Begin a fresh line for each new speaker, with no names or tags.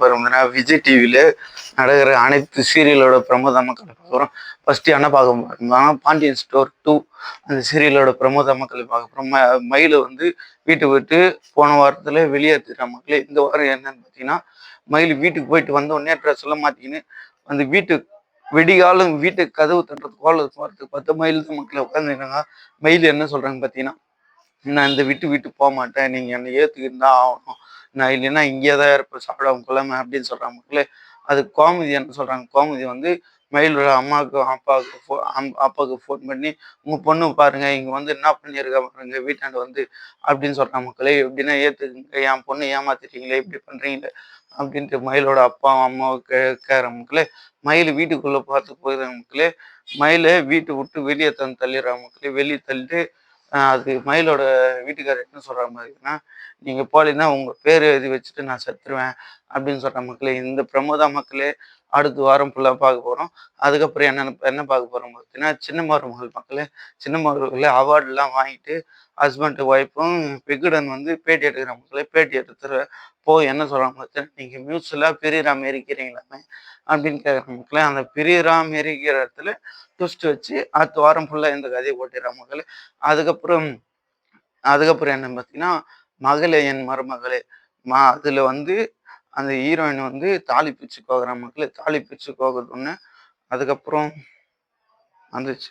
பாருங்கன்னா விஜய் டிவியில் நடக்கிற அனைத்து சீரியலோட பிரமோதமாக பார்க்குறோம். ஃபஸ்ட்டு என்ன பார்க்க போகிறோம்னா பாண்டியன் ஸ்டோர் 2 அந்த சீரியலோட பிரமோதமாக பார்க்க போகிறோம். மயிலை வந்து வீட்டை விட்டு போன வாரத்தில் வெளியேற்றுற மக்களே. இந்த வாரம் என்னன்னு பார்த்தீங்கன்னா, மயில் வீட்டுக்கு போயிட்டு வந்த உடனே ட்ரெஸ் எல்லாம் மாற்றிக்கின்னு அந்த விடிகாலம் வீட்டுக்கு கதவு தட்டுறது கோலத்துக்கு போகிறதுக்கு 10 மயில் தான் மக்களை உட்காந்துருக்காங்க. மயில் என்ன சொல்கிறாங்க பார்த்தீங்கன்னா, நான் இந்த விட்டு போக மாட்டேன், நீங்கள் என்னை ஏற்றுக்கிட்டு தான் ஆகணும், நான் இல்லைன்னா இங்கே தான் இருப்பேன் சாப்பிடாம கொள்ளாம அப்படின்னு சொல்கிறாங்க மக்களே. அது கோமதி என்ன சொல்கிறாங்க, கோமதி வந்து மயிலோட அப்பாவுக்கு ஃபோன் பண்ணி உங்கள் பொண்ணு பாருங்க இங்கே வந்து என்ன பண்ணியிருக்கா பாருங்க வீட்டாண்டு வந்து அப்படின்னு சொல்கிறாங்க மக்களே. எப்படின்னா ஏற்றுக்குங்க, என் பொண்ணு ஏமாத்திட்டீங்களே இப்படி பண்ணுறீங்களே அப்படின்ட்டு மயிலோட அப்பாவும் அம்மாவும் கேட்குற மக்களே. மயில் வீட்டுக்குள்ளே பார்த்து போயிடுறாங்க மக்களே. மயிலை வீட்டை விட்டு வெளியே தள்ளிடுறாங்க மக்களே. வெளியே தள்ளிட்டு அது மயிலோட வீட்டுக்காரர் என்ன சொல்கிற மாதிரின்னா, நீங்கள் போலீங்கன்னா உங்கள் பேர் எழுதி வச்சுட்டு நான் செத்துருவேன் அப்படின்னு சொல்கிற மக்களே. இந்த பிரமோதா மக்களே அடுத்த வாரம் ஃபுல்லாக பார்க்க போகிறோம். அதுக்கப்புறம் என்ன பார்க்க போகிறோம் பார்த்தீங்கன்னா, சின்ன மருமகள் மக்களே. சின்ன மருமகளே அவார்டெலாம் வாங்கிட்டு ஹஸ்பண்ட் ஒய்ஃபும் விகடன் வந்து பேட்டி எடுக்கிற மக்களே. பேட்டி எடுத்துகிறப்போ என்ன சொல்கிறாங்க பார்த்தீங்கன்னா, நீங்கள் மியூஸ்லாம் பெரியராம இருக்கிறீங்களாமே அப்படின்னு கேட்குற மக்களே. அந்த பெரியராம இருக்கிற இடத்துல ட்விஸ்ட் வச்சு அடுத்த வாரம் ஃபுல்லாக இந்த கதையை ஓட்டிடுறாங்க மக்களே. அதுக்கப்புறம் அதுக்கப்புறம் என்ன பார்த்தீங்கன்னா, மகளே என் மருமகளே அதில் வந்து அந்த ஹீரோயின் வந்து தாலி பிச்சு கோக்குற மக்களே. தாலி பிச்சு கோக்குறது ஒன்று. அதுக்கப்புறம் வந்துச்சு